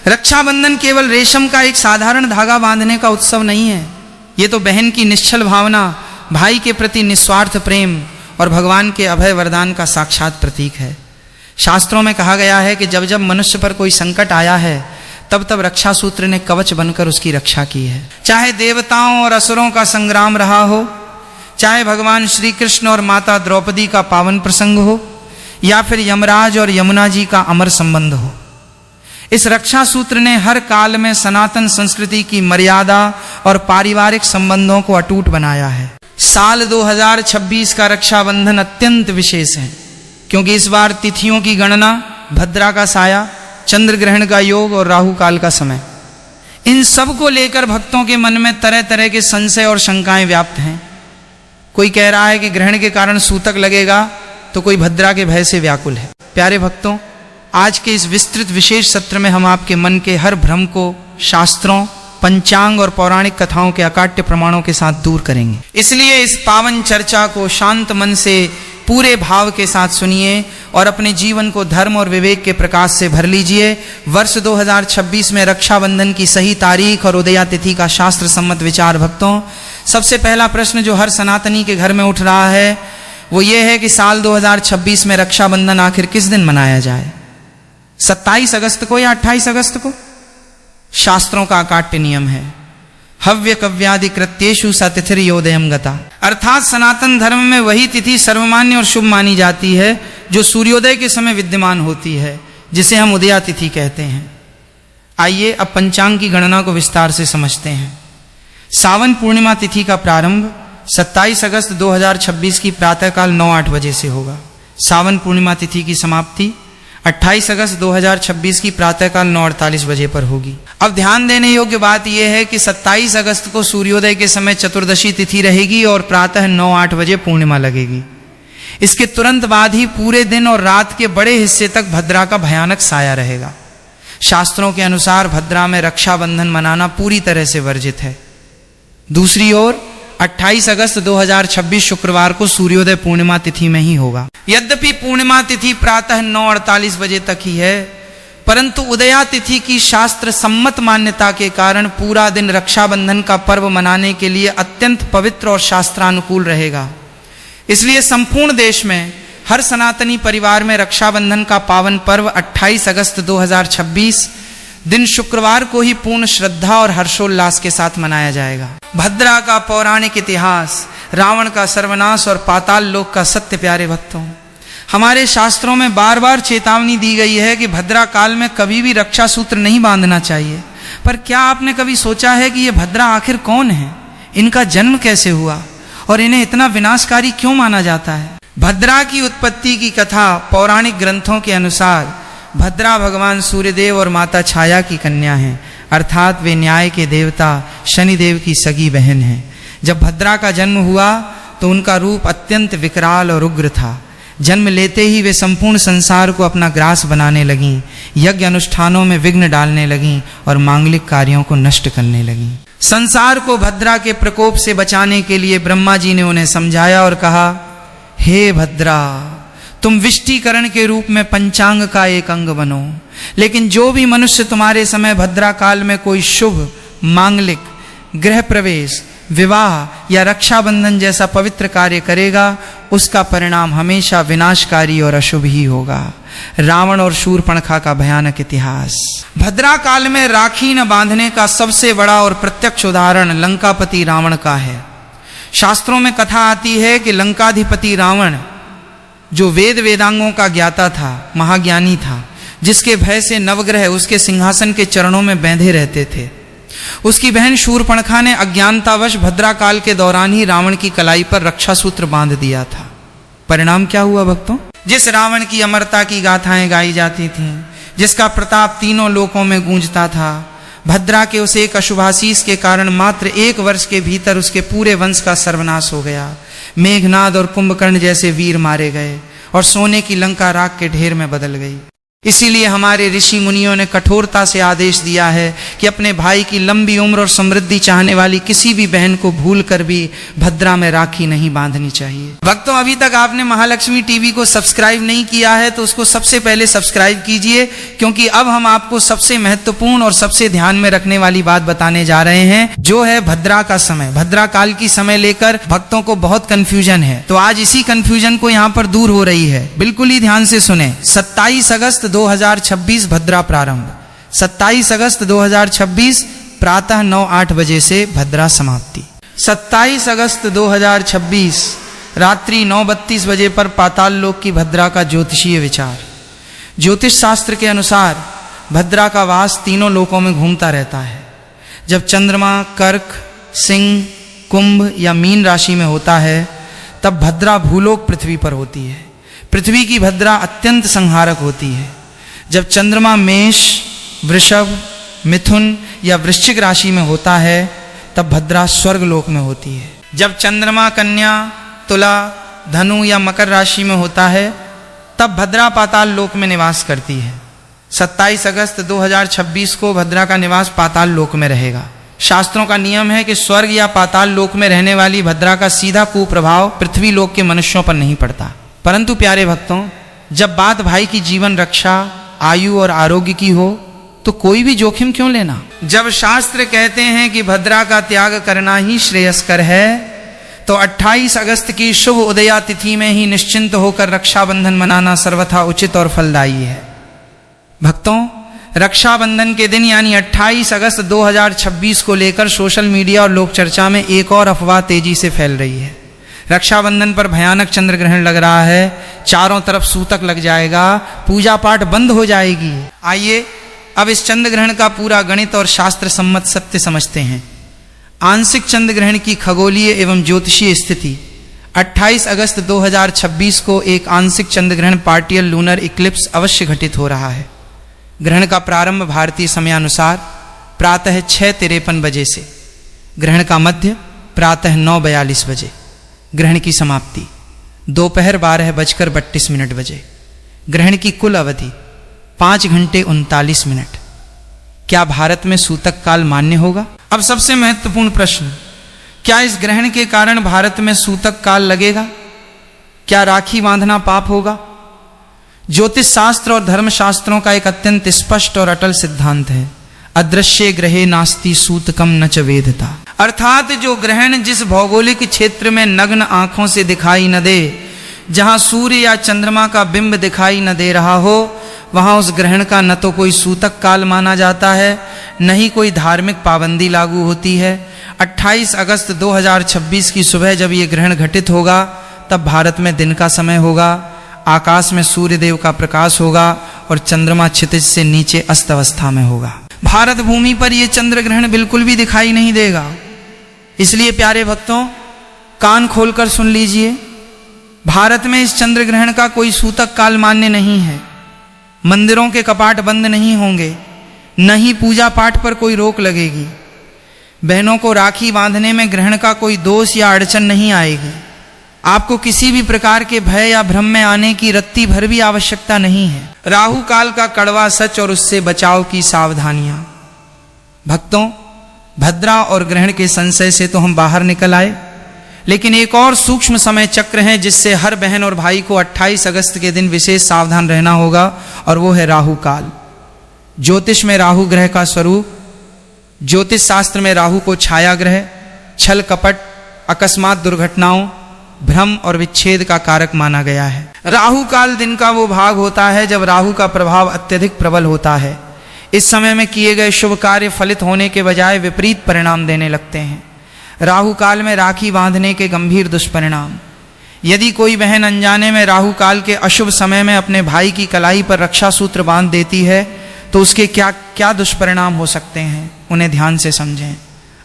रक्षाबंधन केवल रेशम का एक साधारण धागा बांधने का उत्सव नहीं है। ये तो बहन की निश्चल भावना, भाई के प्रति निस्वार्थ प्रेम और भगवान के अभय वरदान का साक्षात प्रतीक है। शास्त्रों में कहा गया है कि जब जब मनुष्य पर कोई संकट आया है तब तब रक्षा सूत्र ने कवच बनकर उसकी रक्षा की है। चाहे देवताओं और असुरों का संग्राम रहा हो, चाहे भगवान श्री कृष्ण और माता द्रौपदी का पावन प्रसंग हो, या फिर यमराज और यमुना जी का अमर संबंध हो, इस रक्षा सूत्र ने हर काल में सनातन संस्कृति की मर्यादा और पारिवारिक संबंधों को अटूट बनाया है। साल 2026 का रक्षाबंधन अत्यंत विशेष है, क्योंकि इस बार तिथियों की गणना भद्रा का साया, चंद्र ग्रहण का योग और राहु काल का समय, इन सब को लेकर भक्तों के मन में तरह तरह के संशय और शंकाएं व्याप्त हैं। कोई कह रहा है कि ग्रहण के कारण सूतक लगेगा, तो कोई भद्रा के भय से व्याकुल है। प्यारे भक्तों, आज के इस विस्तृत विशेष सत्र में हम आपके मन के हर भ्रम को शास्त्रों, पंचांग और पौराणिक कथाओं के अकाट्य प्रमाणों के साथ दूर करेंगे। इसलिए इस पावन चर्चा को शांत मन से पूरे भाव के साथ सुनिए और अपने जीवन को धर्म और विवेक के प्रकाश से भर लीजिए। वर्ष 2026 में रक्षाबंधन की सही तारीख और उदया तिथि का शास्त्र सम्मत विचार। भक्तों, सबसे पहला प्रश्न जो हर सनातनी के घर में उठ रहा है वो ये है कि साल 2026 में रक्षाबंधन आखिर किस दिन मनाया जाए, 27 अगस्त को या 28 अगस्त को? शास्त्रों का अकाट्य नियम है, हव्य कव्यादि कृत्येषु सा तिथिर्योदयम गता, अर्थात सनातन धर्म में वही तिथि सर्वमान्य और शुभ मानी जाती है जो सूर्योदय के समय विद्यमान होती है, जिसे हम उदया तिथि कहते हैं। आइए अब पंचांग की गणना को विस्तार से समझते हैं। सावन पूर्णिमा तिथि का प्रारंभ 27 अगस्त 2026 की प्रातःकाल 9-8 बजे से होगा। सावन पूर्णिमा तिथि की समाप्ति 28 अगस्त 2026 की प्रातःकाल 9:48 बजे पर होगी। अब ध्यान देने योग्य बात यह है कि 27 अगस्त को सूर्योदय के समय चतुर्दशी तिथि रहेगी और प्रातः 9-8 बजे पूर्णिमा लगेगी। इसके तुरंत बाद ही पूरे दिन और रात के बड़े हिस्से तक भद्रा का भयानक साया रहेगा। शास्त्रों के अनुसार भद्रा में रक्षाबंधन मनाना पूरी तरह से वर्जित है। दूसरी ओर 28 अगस्त 2026 शुक्रवार को सूर्योदय पूर्णिमा तिथि में ही होगा। यद्यपि पूर्णिमा तिथि प्रातः 9:48 बजे तक ही है, परंतु उदया तिथि की शास्त्र सम्मत मान्यता के कारण पूरा दिन रक्षाबंधन का पर्व मनाने के लिए अत्यंत पवित्र और शास्त्रानुकूल रहेगा। इसलिए संपूर्ण देश में हर सनातनी परिवार में रक्षाबंधन का पावन पर्व 28 अगस्त 2026 दिन शुक्रवार को ही पूर्ण श्रद्धा और हर्षोल्लास के साथ मनाया जाएगा। भद्रा का पौराणिक इतिहास, रावण का सर्वनाश और पाताल लोक का सत्य। प्यारे भक्तों, हमारे शास्त्रों में बार बार चेतावनी दी गई है कि भद्रा काल में कभी भी रक्षा सूत्र नहीं बांधना चाहिए। पर क्या आपने कभी सोचा है कि ये भद्रा आखिर कौन है, इनका जन्म कैसे हुआ और इन्हें इतना विनाशकारी क्यों माना जाता है? भद्रा की उत्पत्ति की कथा पौराणिक ग्रंथों के अनुसार भद्रा भगवान सूर्यदेव और माता छाया की कन्या हैं, अर्थात वे न्याय के देवता शनिदेव की सगी बहन हैं। जब भद्रा का जन्म हुआ तो उनका रूप अत्यंत विकराल और उग्र था। जन्म लेते ही वे संपूर्ण संसार को अपना ग्रास बनाने लगीं, यज्ञ अनुष्ठानों में विघ्न डालने लगीं और मांगलिक कार्यों को नष्ट करने लगीं। संसार को भद्रा के प्रकोप से बचाने के लिए ब्रह्मा जी ने उन्हें समझाया और कहा, हे भद्रा, तुम विष्टिकरण के रूप में पंचांग का एक अंग बनो। लेकिन जो भी मनुष्य तुम्हारे समय भद्रा काल में कोई शुभ, मांगलिक, गृह प्रवेश, विवाह या रक्षाबंधन जैसा पवित्र कार्य करेगा, उसका परिणाम हमेशा विनाशकारी और अशुभ ही होगा। रावण और शूर्पणखा का भयानक इतिहास। भद्रा काल में राखी न बांधने का सबसे बड़ा और प्रत्यक्ष उदाहरण लंकापति रावण का है। शास्त्रों में कथा आती है कि लंकाधिपति रावण, जो वेद वेदांगों का ज्ञाता था, महाज्ञानी था, जिसके भय से नवग्रह उसके सिंहासन के चरणों में बंधे रहते थे, उसकी बहन शूर्पणखा ने अज्ञानतावश भद्रा काल के दौरान ही रावण की कलाई पर रक्षा सूत्र बांध दिया था। परिणाम क्या हुआ भक्तों? जिस रावण की अमरता की गाथाएं गाई जाती थीं, जिसका प्रताप तीनों लोकों में गूंजता था, भद्रा के उस एक अशुभाशीष के कारण मात्र 1 वर्ष के भीतर उसके पूरे वंश का सर्वनाश हो गया। मेघनाद और कुंभकर्ण जैसे वीर मारे गए और सोने की लंका राख के ढेर में बदल गई। इसीलिए हमारे ऋषि मुनियों ने कठोरता से आदेश दिया है कि अपने भाई की लंबी उम्र और समृद्धि चाहने वाली किसी भी बहन को भूल कर भी भद्रा में राखी नहीं बांधनी चाहिए। भक्तों, अभी तक आपने महालक्ष्मी टीवी को सब्सक्राइब नहीं किया है तो उसको सबसे पहले सब्सक्राइब कीजिए, क्योंकि अब हम आपको सबसे महत्वपूर्ण और सबसे ध्यान में रखने वाली बात बताने जा रहे हैं, जो है भद्रा का समय। भद्रा काल की समय लेकर भक्तों को बहुत कंफ्यूजन है, तो आज इसी कंफ्यूजन को यहाँ पर दूर हो रही है। बिल्कुल ही ध्यान से सुने। 27 अगस्त 2026 भद्रा प्रारंभ, 27 अगस्त 2026 प्रातः 9-8 बजे से भद्रा समाप्ति। 27 अगस्त 2026 रात्रि 9:32 बजे पर पाताल लोक की भद्रा का ज्योतिषीय विचार। ज्योतिष शास्त्र के अनुसार भद्रा का वास तीनों लोकों में घूमता रहता है। जब चंद्रमा कर्क, सिंह, कुंभ या मीन राशि में होता है तब भद्रा भूलोक पृथ्वी पर होती है। पृथ्वी की भद्रा अत्यंत संहारक होती है। जब चंद्रमा मेष, वृषभ, मिथुन या वृश्चिक राशि में होता है तब भद्रा स्वर्गलोक में होती है। जब चंद्रमा कन्या, तुला, धनु या मकर राशि में होता है तब भद्रा पाताल लोक में निवास करती है। 27 अगस्त 2026 को भद्रा का निवास पाताल लोक में रहेगा। शास्त्रों का नियम है कि स्वर्ग या पाताल लोक में रहने वाली भद्रा का सीधा कुप्रभाव पृथ्वी लोक के मनुष्यों पर नहीं पड़ता। परंतु प्यारे भक्तों, जब बात भाई की जीवन रक्षा, आयु और आरोग्य की हो तो कोई भी जोखिम क्यों लेना। जब शास्त्र कहते हैं कि भद्रा का त्याग करना ही श्रेयस्कर है, तो 28 अगस्त की शुभ उदया तिथि में ही निश्चिंत होकर रक्षाबंधन मनाना सर्वथा उचित और फलदायी है। भक्तों, रक्षाबंधन के दिन यानी 28 अगस्त 2026 को लेकर सोशल मीडिया और लोक चर्चा में एक और अफवाह तेजी से फैल रही है। रक्षाबंधन पर भयानक चंद्र ग्रहण लग रहा है, चारों तरफ सूतक लग जाएगा, पूजा पाठ बंद हो जाएगी। आइए अब इस चंद्र ग्रहण का पूरा गणित और शास्त्र सम्मत सत्य समझते हैं। आंशिक चंद्र ग्रहण की खगोलीय एवं ज्योतिषीय स्थिति 28 अगस्त 2026 को एक आंशिक चंद्र ग्रहण पार्टियल लूनर इक्लिप्स अवश्य घटित हो रहा है। ग्रहण का प्रारंभ भारतीय समयानुसार प्रातः 6:53 बजे से, ग्रहण का मध्य प्रातः 9:42 बजे, ग्रहण की समाप्ति दोपहर 12:32 बजे। ग्रहण की कुल अवधि 5 घंटे 39 मिनट। क्या भारत में सूतक काल मान्य होगा? अब सबसे महत्वपूर्ण प्रश्न, क्या इस ग्रहण के कारण भारत में सूतक काल लगेगा? क्या राखी बांधना पाप होगा? ज्योतिष शास्त्र और धर्म शास्त्रों का एक अत्यंत स्पष्ट और अटल सिद्धांत है, अदृश्य ग्रहे नास्ति सूतकम न च वेदता। अर्थात जो ग्रहण जिस भौगोलिक क्षेत्र में नग्न आंखों से दिखाई न दे, जहां सूर्य या चंद्रमा का बिंब दिखाई न दे रहा हो, वहां उस ग्रहण का न तो कोई सूतक काल माना जाता है, न ही कोई धार्मिक पाबंदी लागू होती है। 28 अगस्त 2026 की सुबह जब ये ग्रहण घटित होगा तब भारत में दिन का समय होगा, आकाश में सूर्य देव का प्रकाश होगा और चंद्रमा क्षितिज से नीचे अस्त अवस्था में होगा। भारत भूमि पर यह चंद्र ग्रहण बिल्कुल भी दिखाई नहीं देगा। इसलिए प्यारे भक्तों, कान खोलकर सुन लीजिए, भारत में इस चंद्र ग्रहण का कोई सूतक काल मान्य नहीं है। मंदिरों के कपाट बंद नहीं होंगे, न ही पूजा पाठ पर कोई रोक लगेगी। बहनों को राखी बांधने में ग्रहण का कोई दोष या अड़चन नहीं आएगी। आपको किसी भी प्रकार के भय या भ्रम में आने की रत्ती भर भी आवश्यकता नहीं है। राहु काल का कड़वा सच और उससे बचाव की सावधानियां। भक्तों, भद्रा और ग्रहण के संशय से तो हम बाहर निकल आए, लेकिन एक और सूक्ष्म समय चक्र है जिससे हर बहन और भाई को 28 अगस्त के दिन विशेष सावधान रहना होगा, और वो है राहु काल। ज्योतिष में राहु ग्रह का स्वरूप, ज्योतिष शास्त्र में राहु को छाया ग्रह, छल कपट, अकस्मात दुर्घटनाओं, भ्रम और विच्छेद का कारक माना गया है। राहु काल दिन का वो भाग होता है जब राहु का प्रभाव अत्यधिक प्रबल होता है। इस समय में किए गए शुभ कार्य फलित होने के बजाय विपरीत परिणाम देने लगते हैं। राहु काल में राखी बांधने के गंभीर दुष्परिणाम। यदि कोई बहन अनजाने में राहु काल के अशुभ समय में अपने भाई की कलाई पर रक्षा सूत्र बांध देती है तो उसके क्या क्या दुष्परिणाम हो सकते हैं, उन्हें ध्यान से समझें।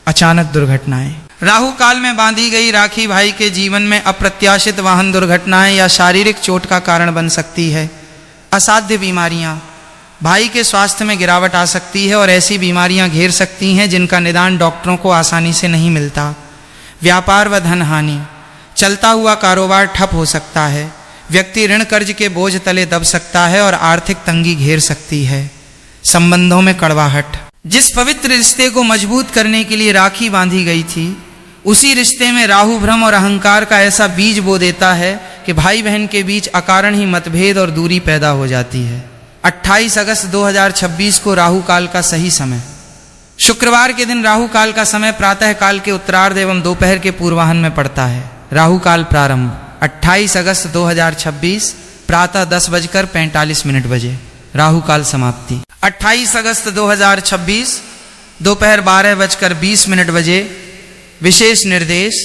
अचानक दुर्घटनाएं। राहु काल में बांधी गई राखी भाई के जीवन में अप्रत्याशित वाहन दुर्घटनाएं या शारीरिक चोट का कारण बन सकती है। असाध्य बीमारियां, भाई के स्वास्थ्य में गिरावट आ सकती है और ऐसी बीमारियां घेर सकती हैं जिनका निदान डॉक्टरों को आसानी से नहीं मिलता। व्यापार व धन हानि, चलता हुआ कारोबार ठप हो सकता है। व्यक्ति ऋण कर्ज के बोझ तले दब सकता है और आर्थिक तंगी घेर सकती है। संबंधों में कड़वाहट। जिस पवित्र रिश्ते को मजबूत करने के लिए राखी बांधी गई थी, उसी रिश्ते में राहु भ्रम और अहंकार का ऐसा बीज बो देता है कि भाई बहन के बीच अकारण ही मतभेद और दूरी पैदा हो जाती है। 28 अगस्त 2026 को राहु काल का सही समय। शुक्रवार के दिन राहु काल का समय प्रातः काल के उत्तरार्ध एवं दोपहर के पूर्वाह्न में पड़ता है। राहु काल प्रारंभ 28 अगस्त 2026 प्रातः 10:45 बजे। राहु काल समाप्ति 28 अगस्त 2026 दोपहर 12:20 बजे। विशेष निर्देश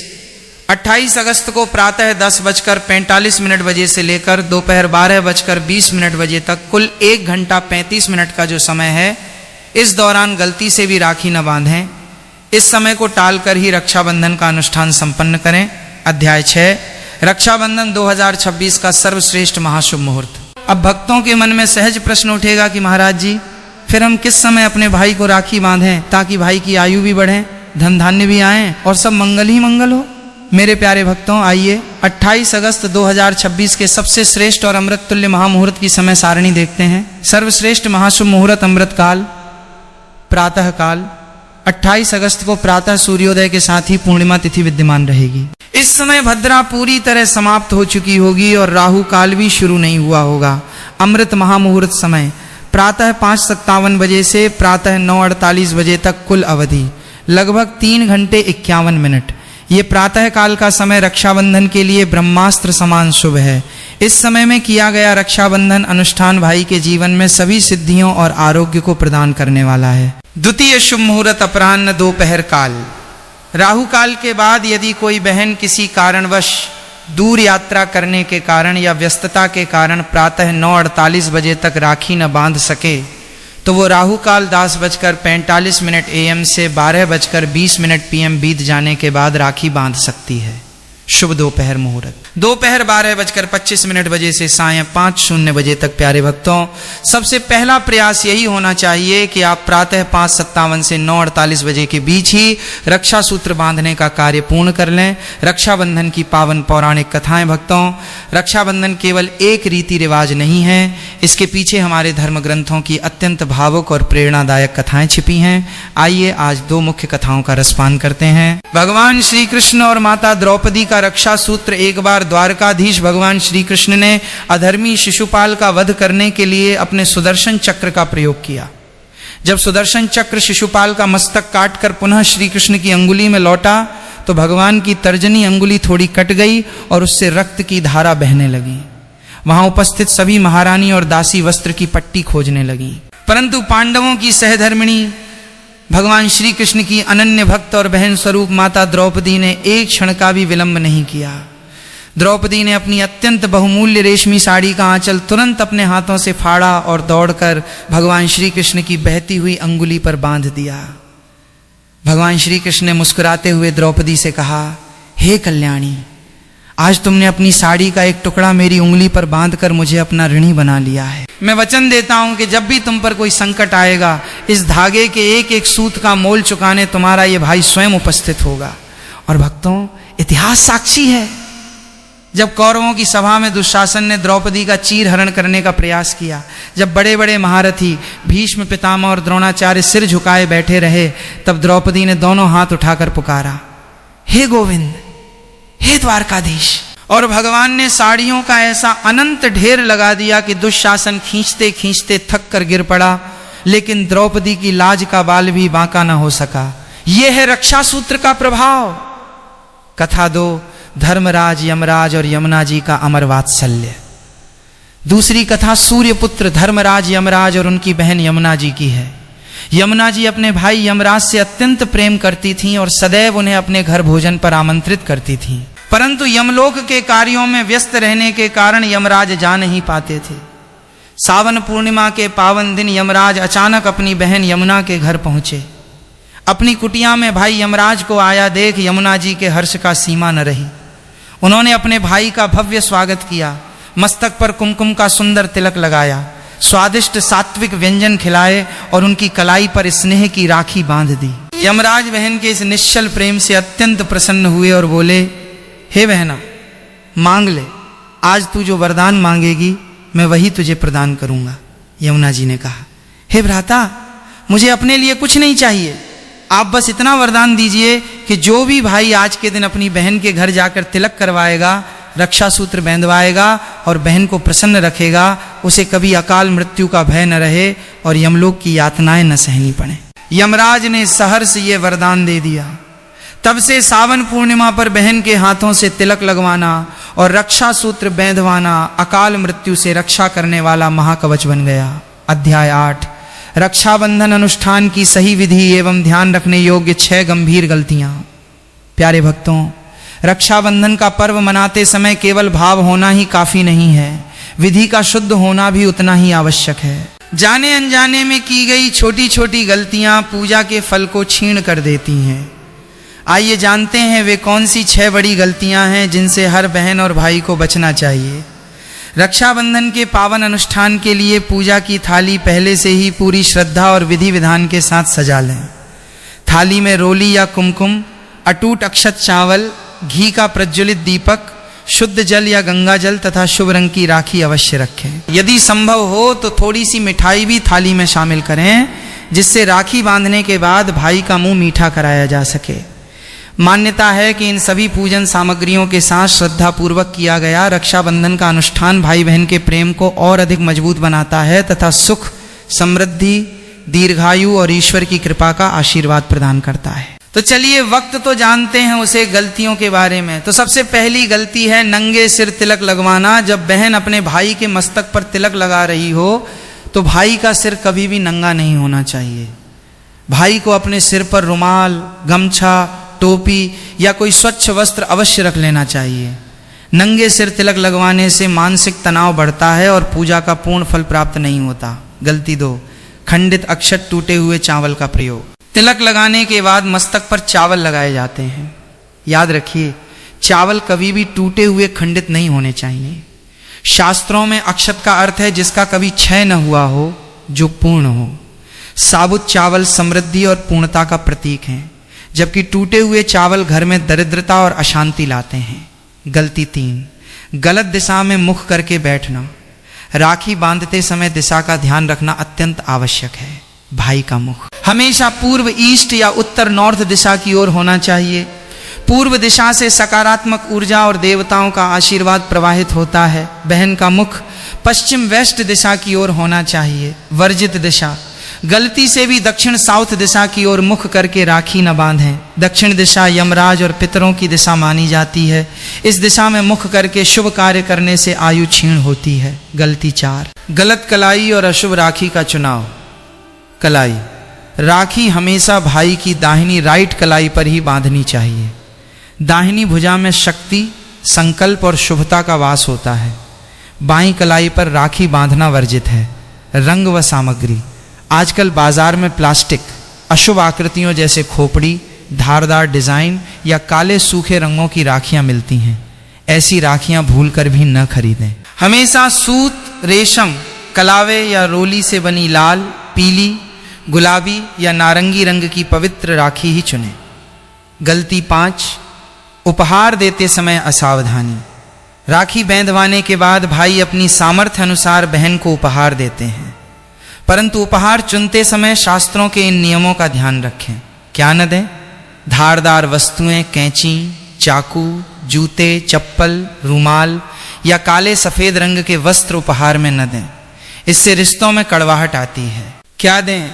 28 अगस्त को प्रातः 10:45 बजे से लेकर दोपहर 12:20 बजे तक कुल 1 घंटा 35 मिनट का जो समय है, इस दौरान गलती से भी राखी न बांधें। इस समय को टालकर ही रक्षाबंधन का अनुष्ठान संपन्न करें। अध्याय 6 रक्षाबंधन 2026 का सर्वश्रेष्ठ महाशुभ मुहूर्त। अब भक्तों के मन में सहज प्रश्न उठेगा कि महाराज जी, फिर हम किस समय अपने भाई को राखी बांधें ताकि भाई की आयु भी बढ़े, धन धान्य भी आए और सब मंगल ही मंगल हो। मेरे प्यारे भक्तों, आइए 28 अगस्त 2026 के सबसे श्रेष्ठ और अमृत तुल्य महामुहूर्त की समय सारणी देखते हैं। सर्वश्रेष्ठ महाशुभ मुहूर्त अमृत काल प्रातः काल 28 अगस्त को प्रातः सूर्योदय के साथ ही पूर्णिमा तिथि विद्यमान रहेगी। इस समय भद्रा पूरी तरह समाप्त हो चुकी होगी और राहु काल भी शुरू नहीं हुआ होगा। अमृत महामुहूर्त समय प्रातः 5:57 बजे से प्रातः 9:48 बजे तक कुल अवधि लगभग 3 घंटे 51 मिनट। ये प्रातः काल का समय रक्षाबंधन के लिए ब्रह्मास्त्र समान शुभ है। इस समय में किया गया रक्षाबंधन अनुष्ठान भाई के जीवन में सभी सिद्धियों और आरोग्य को प्रदान करने वाला है। द्वितीय शुभ मुहूर्त अपराह्न दोपहर काल। राहु काल के बाद यदि कोई बहन किसी कारणवश दूर यात्रा करने के कारण या व्यस्तता के कारण प्रातः 9:48 बजे तक राखी न बांध सके, तो वो राहु काल 10:45 AM से 12:20 PM बीत जाने के बाद राखी बांध सकती है। शुभ दोपहर मुहूर्त दोपहर 12:25 बजे से सायं 5:00 बजे तक। प्यारे भक्तों, सबसे पहला प्रयास यही होना चाहिए कि आप प्रातः 5:57 से 9:48 बजे के बीच ही रक्षा सूत्र बांधने का कार्य पूर्ण कर लें। रक्षाबंधन की पावन पौराणिक कथाएं भक्तों, रक्षाबंधन केवल एक रीति रिवाज नहीं है, इसके पीछे हमारे धर्म ग्रंथों की अत्यंत भावुक और प्रेरणादायक कथाएं छिपी हैं। आइए आज 2 मुख्य कथाओं का रसपान करते हैं। भगवान श्री कृष्ण और माता द्रौपदी का रक्षा सूत्र। एक बार द्वारकाधीश भगवान श्री कृष्ण ने अधर्मी शिशुपाल का वध करने के लिए अपने सुदर्शन चक्र का प्रयोग किया। जब सुदर्शन चक्र शिशुपाल का मस्तक काटकर पुनः श्री कृष्ण की अंगुली में लौटा, तो भगवान की तर्जनी अंगुली थोड़ी कट गई और उससे रक्त की धारा बहने लगी। वहां उपस्थित सभी महारानी और दासी वस्त्र की पट्टी खोजने लगी, परंतु पांडवों की सहधर्मिणी भगवान श्री कृष्ण की अनन्य भक्त और बहन स्वरूप माता द्रौपदी ने एक क्षण का भी विलंब नहीं किया। द्रौपदी ने अपनी अत्यंत बहुमूल्य रेशमी साड़ी का आंचल तुरंत अपने हाथों से फाड़ा और दौड़कर भगवान श्री कृष्ण की बहती हुई अंगुली पर बांध दिया। भगवान श्री कृष्ण ने मुस्कुराते हुए द्रौपदी से कहा, हे कल्याणी, आज तुमने अपनी साड़ी का एक टुकड़ा मेरी उंगली पर बांधकर मुझे अपना ऋणी बना लिया है। मैं वचन देता हूं कि जब भी तुम पर कोई संकट आएगा, इस धागे के एक एक सूत का मोल चुकाने तुम्हारा ये भाई स्वयं उपस्थित होगा। और भक्तों, इतिहास साक्षी है, जब कौरवों की सभा में दुशासन ने द्रौपदी का चीर हरण करने का प्रयास किया, जब बड़े बड़े महारथी भीष्म, पितामह और द्रोणाचार्य सिर झुकाए बैठे रहे, तब द्रौपदी ने दोनों हाथ उठाकर पुकारा, हे गोविंद, हे द्वारकाधीश। और भगवान ने साड़ियों का ऐसा अनंत ढेर लगा दिया कि दुशासन खींचते खींचते थक कर गिर पड़ा, लेकिन द्रौपदी की लाज का बाल भी बांका न हो सका। यह है रक्षा सूत्र का प्रभाव। कथा 2 धर्मराज, यमराज और यमुना जी का अमर वात्सल्य। दूसरी कथा सूर्यपुत्र धर्मराज, यमराज और उनकी बहन यमुना जी की है। यमुना जी अपने भाई यमराज से अत्यंत प्रेम करती थीं और सदैव उन्हें अपने घर भोजन पर आमंत्रित करती थीं, परंतु यमलोक के कार्यों में व्यस्त रहने के कारण यमराज जा नहीं पाते थे। सावन पूर्णिमा के पावन दिन यमराज अचानक अपनी बहन यमुना के घर पहुंचे। अपनी कुटिया में भाई यमराज को आया देख यमुना जी के हर्ष का सीमा न रही। उन्होंने अपने भाई का भव्य स्वागत किया, मस्तक पर कुमकुम का सुंदर तिलक लगाया, स्वादिष्ट सात्विक व्यंजन खिलाए और उनकी कलाई पर स्नेह की राखी बांध दी। यमराज बहन के इस निश्चल प्रेम से अत्यंत प्रसन्न हुए और बोले, हे बहना, मांग ले, आज तू जो वरदान मांगेगी मैं वही तुझे प्रदान करूंगा। यमुना जी ने कहा, हे भ्राता, मुझे अपने लिए कुछ नहीं चाहिए, आप बस इतना वरदान दीजिए कि जो भी भाई आज के दिन अपनी बहन के घर जाकर तिलक करवाएगा, रक्षा सूत्र बांधवाएगा और बहन को प्रसन्न रखेगा, उसे कभी अकाल मृत्यु का भय न रहे और यमलोक की यातनाएं न सहनी पड़े। यमराज ने सहर्ष ये वरदान दे दिया। तब से सावन पूर्णिमा पर बहन के हाथों से तिलक लगवाना और रक्षा सूत्र बांधवाना अकाल मृत्यु से रक्षा करने वाला महाकवच बन गया। अध्याय 8, रक्षाबंधन अनुष्ठान की सही विधि एवं ध्यान रखने योग्य 6 गंभीर गलतियां। प्यारे भक्तों, रक्षाबंधन का पर्व मनाते समय केवल भाव होना ही काफी नहीं है, विधि का शुद्ध होना भी उतना ही आवश्यक है। जाने अनजाने में की गई छोटी छोटी गलतियां पूजा के फल को छीण कर देती हैं। आइए जानते हैं वे कौन सी 6 बड़ी गलतियां हैं जिनसे हर बहन और भाई को बचना चाहिए। रक्षाबंधन के पावन अनुष्ठान के लिए पूजा की थाली पहले से ही पूरी श्रद्धा और विधि विधान के साथ सजा लें। थाली में रोली या कुमकुम, अटूट अक्षत चावल, घी का प्रज्वलित दीपक, शुद्ध जल या गंगा जल तथा शुभ रंग की राखी अवश्य रखें। यदि संभव हो तो थोड़ी सी मिठाई भी थाली में शामिल करें, जिससे राखी बांधने के बाद भाई का मुंह मीठा कराया जा सके। मान्यता है कि इन सभी पूजन सामग्रियों के साथ श्रद्धा पूर्वक किया गया रक्षाबंधन का अनुष्ठान भाई बहन के प्रेम को और अधिक मजबूत बनाता है तथा सुख, समृद्धि, दीर्घायु और ईश्वर की कृपा का आशीर्वाद प्रदान करता है। तो चलिए वक्त तो जानते हैं उसे गलतियों के बारे में। तो सबसे पहली गलती है नंगे सिर तिलक लगवाना। जब बहन अपने भाई के मस्तक पर तिलक लगा रही हो तो भाई का सिर कभी भी नंगा नहीं होना चाहिए। भाई को अपने सिर पर रुमाल, गमछा, टोपी या कोई स्वच्छ वस्त्र अवश्य रख लेना चाहिए। नंगे सिर तिलक लगवाने से मानसिक तनाव बढ़ता है और पूजा का पूर्ण फल प्राप्त नहीं होता। गलती 2, खंडित अक्षत, टूटे हुए चावल का प्रयोग। तिलक लगाने के बाद मस्तक पर चावल लगाए जाते हैं। याद रखिए, चावल कभी भी टूटे हुए खंडित नहीं होने चाहिए। शास्त्रों में अक्षत का अर्थ है जिसका कभी क्षय न हुआ हो, जो पूर्ण हो। साबुत चावल समृद्धि और पूर्णता का प्रतीक हैं, जबकि टूटे हुए चावल घर में दरिद्रता और अशांति लाते हैं। गलती 3, गलत दिशा में मुख करके बैठना। राखी बांधते समय दिशा का ध्यान रखना अत्यंत आवश्यक है। भाई का मुख हमेशा पूर्व ईस्ट या उत्तर नॉर्थ दिशा की ओर होना चाहिए। पूर्व दिशा से सकारात्मक ऊर्जा और देवताओं का आशीर्वाद प्रवाहित होता है। बहन का मुख पश्चिम वेस्ट दिशा की ओर होना चाहिए। वर्जित दिशा, गलती से भी दक्षिण साउथ दिशा की ओर मुख करके राखी न बांधें। दक्षिण दिशा यमराज और पितरों की दिशा मानी जाती है। इस दिशा में मुख करके शुभ कार्य करने से आयु क्षीण होती है। गलती 4, गलत कलाई और अशुभ राखी का चुनाव। कलाई, राखी हमेशा भाई की दाहिनी राइट कलाई पर ही बांधनी चाहिए। दाहिनी भुजा में शक्ति, संकल्प और शुभता का वास होता है। बाईं कलाई पर राखी बांधना वर्जित है। रंग व सामग्री, आजकल बाजार में प्लास्टिक, अशुभ आकृतियों जैसे खोपड़ी, धारदार डिजाइन या काले सूखे रंगों की राखियां मिलती हैं। ऐसी राखियां भूलकर भी न खरीदें। हमेशा सूत, रेशम, कलावे या रोली से बनी लाल, पीली, गुलाबी या नारंगी रंग की पवित्र राखी ही चुनें। गलती 5, उपहार देते समय असावधानी। राखी बांधवाने के बाद भाई अपनी सामर्थ्य अनुसार बहन को उपहार देते हैं, परंतु उपहार चुनते समय शास्त्रों के इन नियमों का ध्यान रखें। क्या न दें? धारदार वस्तुएं, कैंची, चाकू, जूते, चप्पल, रुमाल या काले सफेद रंग के वस्त्र उपहार में न दें। इससे रिश्तों में कड़वाहट आती है। क्या दें?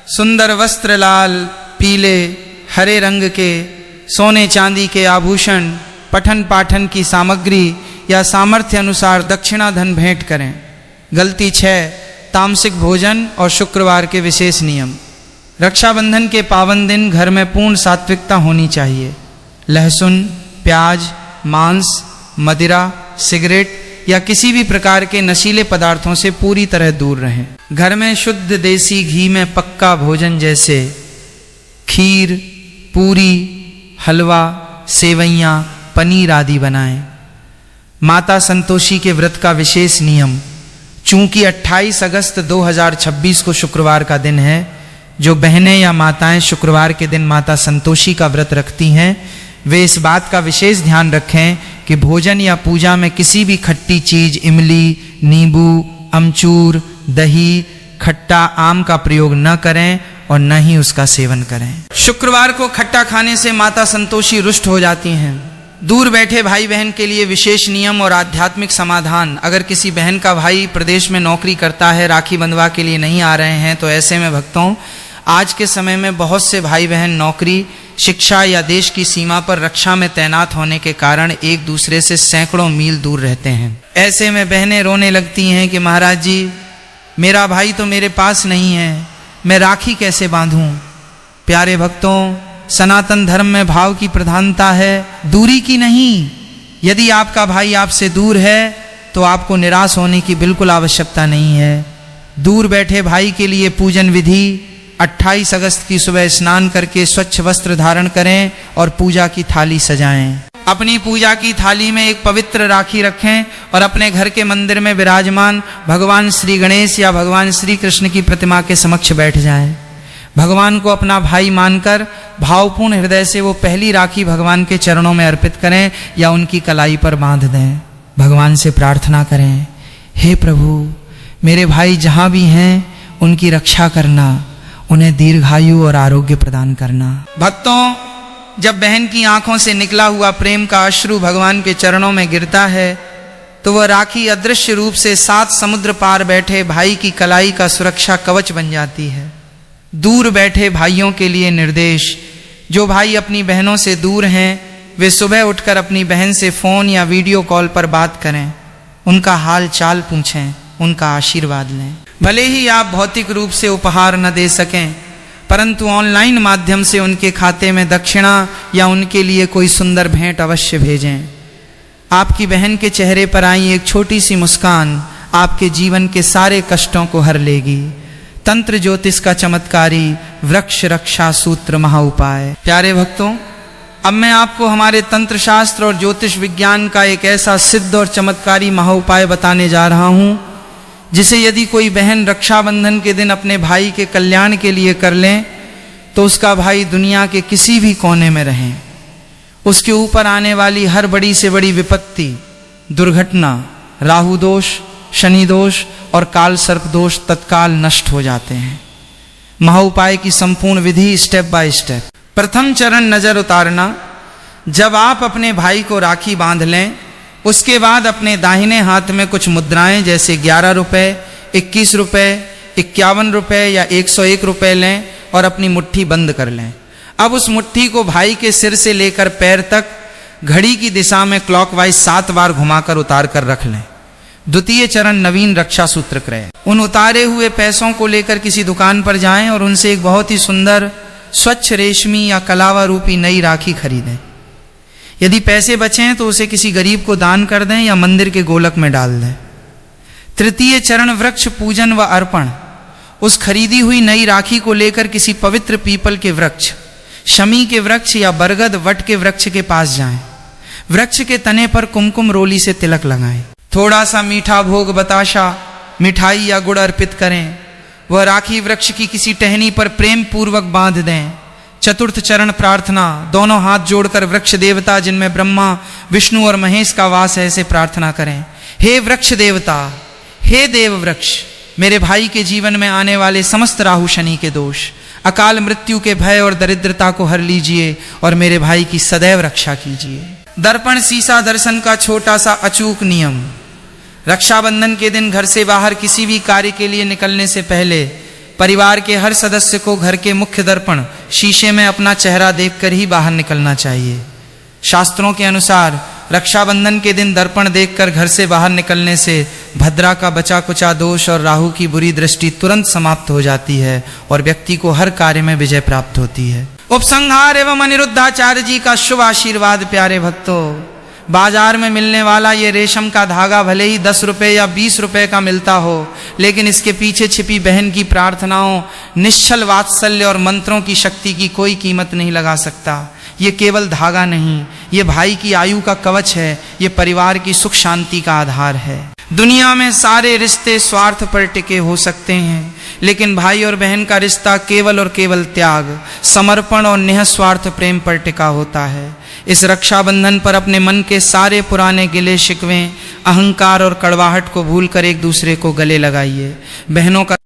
सुंदर वस्त्र लाल, पीले, हरे रंग के, सोने चांदी के आभूषण, पठन पाठन की सामग्री या सामर्थ्य अनुसार दक्षिणा धन भेंट करें। गलती 6, तामसिक भोजन और शुक्रवार के विशेष नियम। रक्षाबंधन के पावन दिन घर में पूर्ण सात्विकता होनी चाहिए। लहसुन, प्याज, मांस, मदिरा, सिगरेट या किसी भी प्रकार के नशीले पदार्थों से पूरी तरह दूर रहें। घर में शुद्ध देसी घी में पक्का भोजन जैसे खीर, पूरी, हलवा, सेवइयाँ, पनीर आदि बनाएं। माता संतोषी के व्रत का विशेष नियम। चूंकि 28 अगस्त 2026 को शुक्रवार का दिन है, जो बहनें या माताएं शुक्रवार के दिन माता संतोषी का व्रत रखती हैं, वे इस बात का विशेष ध्यान रखें कि भोजन या पूजा में किसी भी खट्टी चीज, इमली, नींबू, अमचूर, दही, खट्टा आम का प्रयोग न करें और न ही उसका सेवन करें। शुक्रवार को खट्टा खाने से माता संतोषी रुष्ट हो जाती हैं। दूर बैठे भाई बहन के लिए विशेष नियम और आध्यात्मिक समाधान। अगर किसी बहन का भाई प्रदेश में नौकरी करता है, राखी बंधवा के लिए नहीं आ रहे हैं, तो ऐसे में भक्तों, आज के समय में बहुत से भाई बहन नौकरी, शिक्षा या देश की सीमा पर रक्षा में तैनात होने के कारण एक दूसरे से सैकड़ों मील दूर रहते हैं। ऐसे में बहनें रोने लगती हैं कि महाराज जी, मेरा भाई तो मेरे पास नहीं है, मैं राखी कैसे बांधूं। प्यारे भक्तों, सनातन धर्म में भाव की प्रधानता है, दूरी की नहीं। यदि आपका भाई आपसे दूर है तो आपको निराश होने की बिल्कुल आवश्यकता नहीं है। दूर बैठे भाई के लिए पूजन विधि: 28 अगस्त की सुबह स्नान करके स्वच्छ वस्त्र धारण करें और पूजा की थाली सजाएं। अपनी पूजा की थाली में एक पवित्र राखी रखें और अपने घर के मंदिर में विराजमान भगवान श्री गणेश या भगवान श्री कृष्ण की प्रतिमा के समक्ष बैठ जाएं। भगवान को अपना भाई मानकर भावपूर्ण हृदय से वो पहली राखी भगवान के चरणों में अर्पित करें या उनकी कलाई पर बांध दें। भगवान से प्रार्थना करें, हे प्रभु, मेरे भाई जहाँ भी हैं उनकी रक्षा करना, उन्हें दीर्घायु और आरोग्य प्रदान करना। भक्तों, जब बहन की आंखों से निकला हुआ प्रेम का अश्रु भगवान के चरणों में गिरता है तो वह राखी अदृश्य रूप से 7 समुद्र पार बैठे भाई की कलाई का सुरक्षा कवच बन जाती है। दूर बैठे भाइयों के लिए निर्देश: जो भाई अपनी बहनों से दूर हैं वे सुबह उठकर अपनी बहन से फोन या वीडियो कॉल पर बात करें, उनका हाल चाल पूछें, उनका आशीर्वाद लें। भले ही आप भौतिक रूप से उपहार न दे सकें, परंतु ऑनलाइन माध्यम से उनके खाते में दक्षिणा या उनके लिए कोई सुंदर भेंट अवश्य भेजें। आपकी बहन के चेहरे पर आई एक छोटी सी मुस्कान आपके जीवन के सारे कष्टों को हर लेगी। तंत्र ज्योतिष का चमत्कारी वृक्ष रक्षा सूत्र महा उपाय। प्यारे भक्तों, अब मैं आपको हमारे तंत्र शास्त्र और ज्योतिष विज्ञान का एक ऐसा सिद्ध और चमत्कारी महा उपाय बताने जा रहा हूं, जिसे यदि कोई बहन रक्षाबंधन के दिन अपने भाई के कल्याण के लिए कर लें तो उसका भाई दुनिया के किसी भी कोने में रहे, उसके ऊपर आने वाली हर बड़ी से बड़ी विपत्ति, दुर्घटना, राहु दोष, शनि दोष और काल सर्प दोष तत्काल नष्ट हो जाते हैं। महा उपाय की संपूर्ण विधि स्टेप बाय स्टेप। प्रथम चरण नजर उतारना। जब आप अपने भाई को राखी बांध लें, उसके बाद अपने दाहिने हाथ में कुछ मुद्राएं जैसे 11 रुपए, 21 रुपए, 51 रुपए या 101 रुपए लें और अपनी मुट्ठी बंद कर लें। अब उस मुट्ठी को भाई के सिर से लेकर पैर तक घड़ी की दिशा में क्लॉकवाइज 7 बार घुमाकर उतार कर रख लें। द्वितीय चरण नवीन रक्षा सूत्र क्रय। उन उतारे हुए पैसों को लेकर किसी दुकान पर जाएं और उनसे एक बहुत ही सुंदर स्वच्छ रेशमी या कलावा रूपी नई राखी खरीदें। यदि पैसे बचें तो उसे किसी गरीब को दान कर दें या मंदिर के गोलक में डाल दें। तृतीय चरण वृक्ष पूजन व अर्पण। उस खरीदी हुई नई राखी को लेकर किसी पवित्र पीपल के वृक्ष, शमी के वृक्ष या बरगद वट के वृक्ष के पास जाएं। वृक्ष के तने पर कुमकुम रोली से तिलक लगाएं। थोड़ा सा मीठा भोग बताशा, मिठाई या गुड़ अर्पित करें। वह राखी वृक्ष की किसी टहनी पर प्रेम पूर्वक बांध दें। चतुर्थ चरण प्रार्थना। दोनों हाथ जोड़कर वृक्ष देवता, जिनमें ब्रह्मा, विष्णु और महेश का वास है, ऐसे प्रार्थना करें: हे वृक्ष देवता, हे देव वृक्ष, मेरे भाई के जीवन में आने वाले समस्त राहु शनि के दोष, अकाल मृत्यु के भय और दरिद्रता को हर लीजिए और मेरे भाई की सदैव रक्षा कीजिए। दर्पण शीशा दर्शन का छोटा सा अचूक नियम। रक्षाबंधन के दिन घर से बाहर किसी भी कार्य के लिए निकलने से पहले परिवार के हर सदस्य को घर के मुख्य दर्पण शीशे में अपना चेहरा देखकर ही बाहर निकलना चाहिए। शास्त्रों के अनुसार रक्षाबंधन के दिन दर्पण देखकर घर से बाहर निकलने से भद्रा का बचा कुचा दोष और राहु की बुरी दृष्टि तुरंत समाप्त हो जाती है और व्यक्ति को हर कार्य में विजय प्राप्त होती है। उपसंहार एवं अनिरुद्धाचार्य जी का शुभ आशीर्वाद। प्यारे भक्तों, बाजार में मिलने वाला ये रेशम का धागा भले ही 10 रुपए या 20 रुपए का मिलता हो, लेकिन इसके पीछे छिपी बहन की प्रार्थनाओं, निश्चल वात्सल्य और मंत्रों की शक्ति की कोई कीमत नहीं लगा सकता। ये केवल धागा नहीं, ये भाई की आयु का कवच है, ये परिवार की सुख शांति का आधार है। दुनिया में सारे रिश्ते स्वार्थ पर टिके हो सकते हैं, लेकिन भाई और बहन का रिश्ता केवल और केवल त्याग, समर्पण और निःस्वार्थ प्रेम पर टिका होता है। इस रक्षाबंधन पर अपने मन के सारे पुराने गिले शिकवे, अहंकार और कड़वाहट को भूलकर एक दूसरे को गले लगाइए। बहनों का